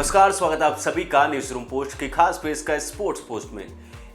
नमस्कार, स्वागत है आप सभी का न्यूज रूम पोस्ट की खास पेश का स्पोर्ट्स पोस्ट में।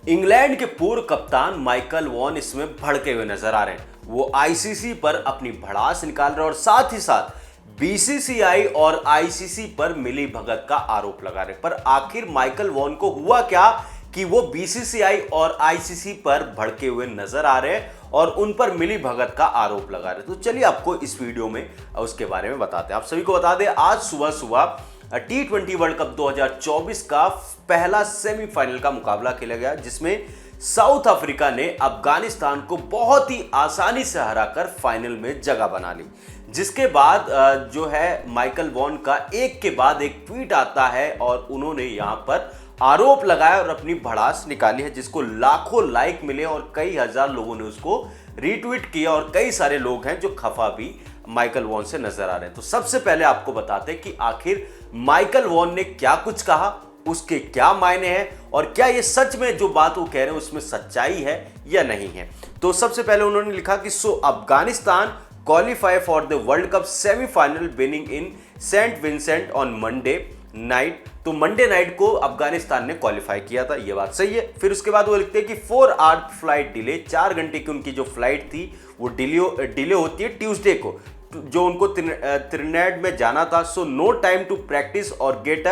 इंग्लैंड के पूर्व कप्तान माइकल वॉन इसमें भड़के हुए नजर आ रहे हैं। वो आईसीसी पर अपनी भड़ास निकाल रहे हैं और साथ ही साथ बीसीसीआई और आईसीसी पर मिली भगत का आरोप लगा रहे हैं। पर आखिर माइकल वॉन को हुआ क्या कि वो बीसीसीआई और आईसीसी पर भड़के हुए नजर आ रहे हैं और उन पर मिली भगत का आरोप लगा रहे हैं। तो चलिए आपको इस वीडियो में उसके बारे में बताते हैं। आप सभी को बता दें, आज सुबह T20 वर्ल्ड कप 2024 का पहला सेमीफाइनल का मुकाबला खेला गया, जिसमें साउथ अफ्रीका ने अफगानिस्तान को बहुत ही आसानी से हराकर फाइनल में जगह बना ली। जिसके बाद जो है माइकल वॉन का एक के बाद एक ट्वीट आता है और उन्होंने यहां पर आरोप लगाया और अपनी भड़ास निकाली है, जिसको लाखों लाइक मिले और कई हजार लोगों ने उसको रीट्वीट किया और कई सारे लोग हैं जो खफा भी माइकल वॉन से नजर आ रहे हैं। तो सबसे पहले आपको बताते हैं कि आखिर माइकल वॉन ने क्या कुछ कहा, उसके क्या मायने हैं और क्या ये सच में जो बात वो कह रहे हैं उसमें सच्चाई है या नहीं है। तो सबसे पहले उन्होंने लिखा कि Afghanistan qualify for the world cup semifinal winning in Saint Vincent on Monday night. तो मंडे नाइट को अफगानिस्तान ने क्वालिफाई किया था, ये बात सही है। फिर उसके बाद वो लिखते हैं कि 4 आवर फ्लाइट डिले, 4 घंटे की उनकी जो फ्लाइट थी वो डिले होती है ट्यूसडे को, जो उनको त्रिनेड में जाना था। So no time to practise और get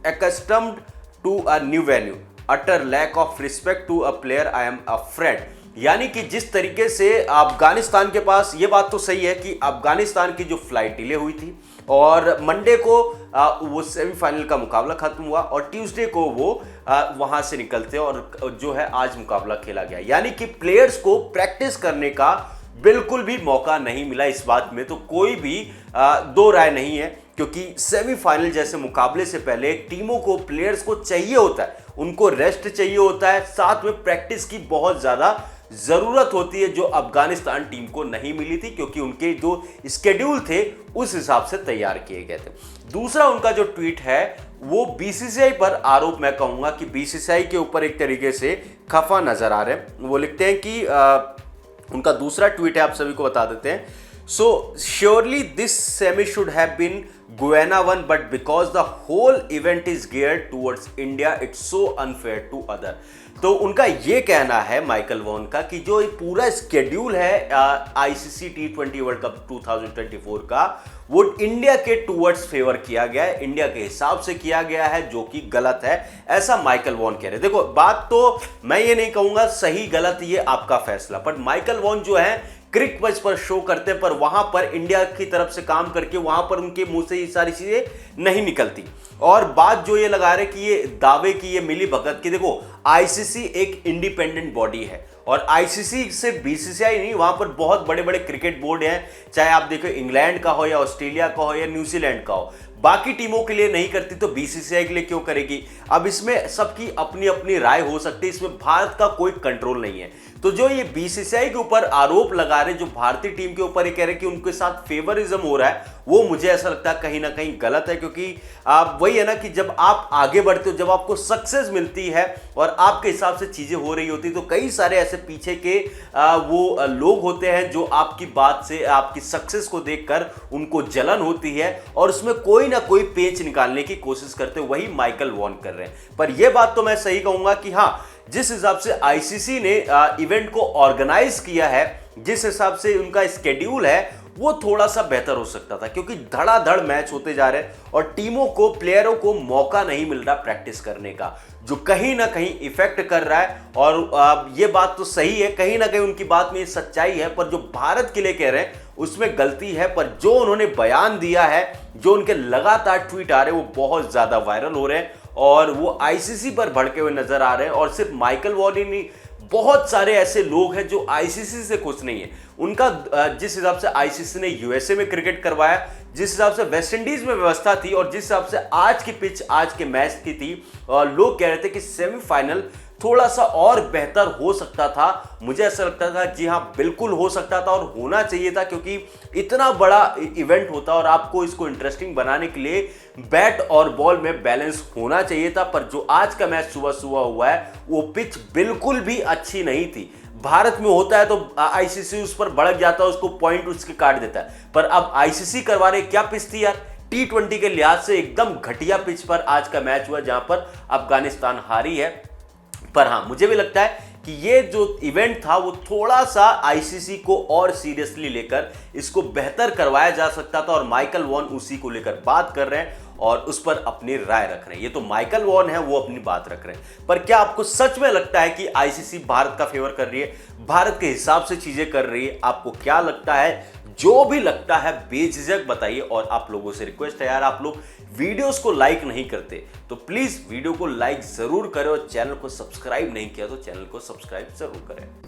accustomed to a new venue, utter lack of respect to a player, I am afraid। यानी कि जिस तरीके से अफगानिस्तान के पास, ये बात तो सही है कि अफगानिस्तान की जो फ्लाइट डिले हुई थी और मंडे को वो सेमीफाइनल का मुकाबला खत्म हुआ और ट्यूसडे को वो वहां से निकलते और जो है आज मुकाबला खेला गया। यानी कि प्लेयर्स को प्रैक्टिस करने का बिल्कुल भी मौका नहीं मिला। इस बात में तो कोई भी दो राय नहीं है, क्योंकि सेमीफाइनल जैसे मुकाबले से पहले टीमों को, प्लेयर्स को चाहिए होता है, उनको रेस्ट चाहिए होता है, साथ में प्रैक्टिस की बहुत ज़्यादा ज़रूरत होती है, जो अफगानिस्तान टीम को नहीं मिली थी, क्योंकि उनके जो स्केड्यूल थे उस हिसाब से तैयार किए गए थे। दूसरा उनका जो ट्वीट है वो बीसीसीआई पर आरोप, मैं कहूँगा कि बीसीसीआई के ऊपर एक तरीके से खफा नज़र आ रहे हैं। वो लिखते हैं कि उनका दूसरा ट्वीट है, आप सभी को बता देते हैं। So surely this semi should have been Guyana one, but because the whole event is geared towards India, it's so unfair to other। तो उनका ये कहना है माइकल वॉन का कि जो पूरा स्केड्यूल है आईसीसी T20 वर्ल्ड कप 2024 का, वो इंडिया के टूवर्ड्स फेवर किया गया है, इंडिया के हिसाब से किया गया है, जो कि गलत है, ऐसा माइकल वॉन कह रहे हैं। देखो, बात तो मैं ये नहीं कहूंगा सही गलत, ये आपका फैसला, पर माइकल वॉन जो है क्रिक बज पर शो करते हैं, पर वहां पर इंडिया की तरफ से काम करके वहां पर उनके मुंह से ये सारी चीजें नहीं निकलती। और बात जो ये लगा रहे कि ये दावे की, ये मिली भगत की, देखो आईसीसी एक इंडिपेंडेंट बॉडी है और आईसीसी से बीसीसीआई नहीं, वहां पर बहुत बड़े बड़े क्रिकेट बोर्ड हैं, चाहे आप देखो इंग्लैंड का हो या ऑस्ट्रेलिया का हो या न्यूजीलैंड का हो। बाकी टीमों के लिए नहीं करती तो बीसीसीआई के लिए क्यों करेगी। अब इसमें सबकी अपनी अपनी राय हो सकती है, इसमें भारत का कोई कंट्रोल नहीं है। तो जो ये बीसीसीआई के ऊपर आरोप लगा रहे, जो भारतीय टीम के ऊपर ये कह रहे कि उनके साथ फेवरिज्म हो रहा है, वो मुझे ऐसा लगता है कहीं ना कहीं गलत है। क्योंकि वही है ना कि जब आप आगे बढ़ते हो, जब आपको सक्सेस मिलती है और आपके हिसाब से चीजें हो रही होती, तो कई सारे ऐसे पीछे के वो लोग होते हैं जो आपकी बात से, आपकी सक्सेस को देखकर उनको जलन होती है और उसमें कोई ना कोई पेच निकालने की कोशिश करते, वही माइकल वॉन कर रहे हैं। पर यह बात तो मैं सही कहूंगा कि हाँ, जिस हिसाब से आईसीसी ने इवेंट को ऑर्गेनाइज किया है, जिस हिसाब से उनका स्केड्यूल है, वो थोड़ा सा बेहतर हो सकता था, क्योंकि धड़ाधड़ मैच होते जा रहे हैं और टीमों को, प्लेयरों को मौका नहीं मिल रहा प्रैक्टिस करने का, जो कहीं ना कहीं इफेक्ट कर रहा है। और ये बात तो सही है, कहीं ना कहीं उनकी बात में सच्चाई है, पर जो भारत के लिए कह रहे हैं उसमें गलती है। पर जो उन्होंने बयान दिया है, जो उनके लगातार ट्वीट आ रहे हैं, वो बहुत ज्यादा वायरल हो रहे हैं और वो आईसीसी पर भड़के हुए नजर आ रहे हैं। और सिर्फ माइकल वॉन ही नहीं, बहुत सारे ऐसे लोग हैं जो आईसीसी से खुश नहीं है। उनका जिस हिसाब से आईसीसी ने यूएसए में क्रिकेट करवाया, जिस हिसाब से वेस्ट इंडीज में व्यवस्था थी और जिस हिसाब से आज की पिच, आज के मैच की थी, लोग कह रहे थे कि सेमीफाइनल थोड़ा सा और बेहतर हो सकता था। मुझे ऐसा लगता था जी हाँ, बिल्कुल हो सकता था और होना चाहिए था, क्योंकि इतना बड़ा इवेंट होता और आपको इसको इंटरेस्टिंग बनाने के लिए बैट और बॉल में बैलेंस होना चाहिए था। पर जो आज का मैच सुबह सुबह हुआ है, वो पिच बिल्कुल भी अच्छी नहीं थी। भारत में होता है तो आईसीसी उस पर भड़क जाता है, उसको पॉइंट उसके काट देता है, पर अब आईसीसी करवा रहे, क्या पिच थी यार, T20 के लिहाज से एकदम घटिया पिच पर आज का मैच हुआ जहां पर अफगानिस्तान हारी है। पर हाँ, मुझे भी लगता है कि ये जो इवेंट था वो थोड़ा सा आईसीसी को और सीरियसली लेकर इसको बेहतर करवाया जा सकता था, और माइकल वॉन उसी को लेकर बात कर रहे हैं और उस पर अपनी राय रख रहे हैं। ये तो माइकल वॉन है, वो अपनी बात रख रहे हैं। पर क्या आपको सच में लगता है कि आईसीसी भारत का फेवर कर रही है, भारत के हिसाब से चीजें कर रही है? आपको क्या लगता है? जो भी लगता है बेझिझक बताइए। और आप लोगों से रिक्वेस्ट है यार, आप लोग वीडियोस को लाइक नहीं करते तो प्लीज वीडियो को लाइक जरूर करें, और चैनल को सब्सक्राइब नहीं किया तो चैनल को सब्सक्राइब जरूर करें।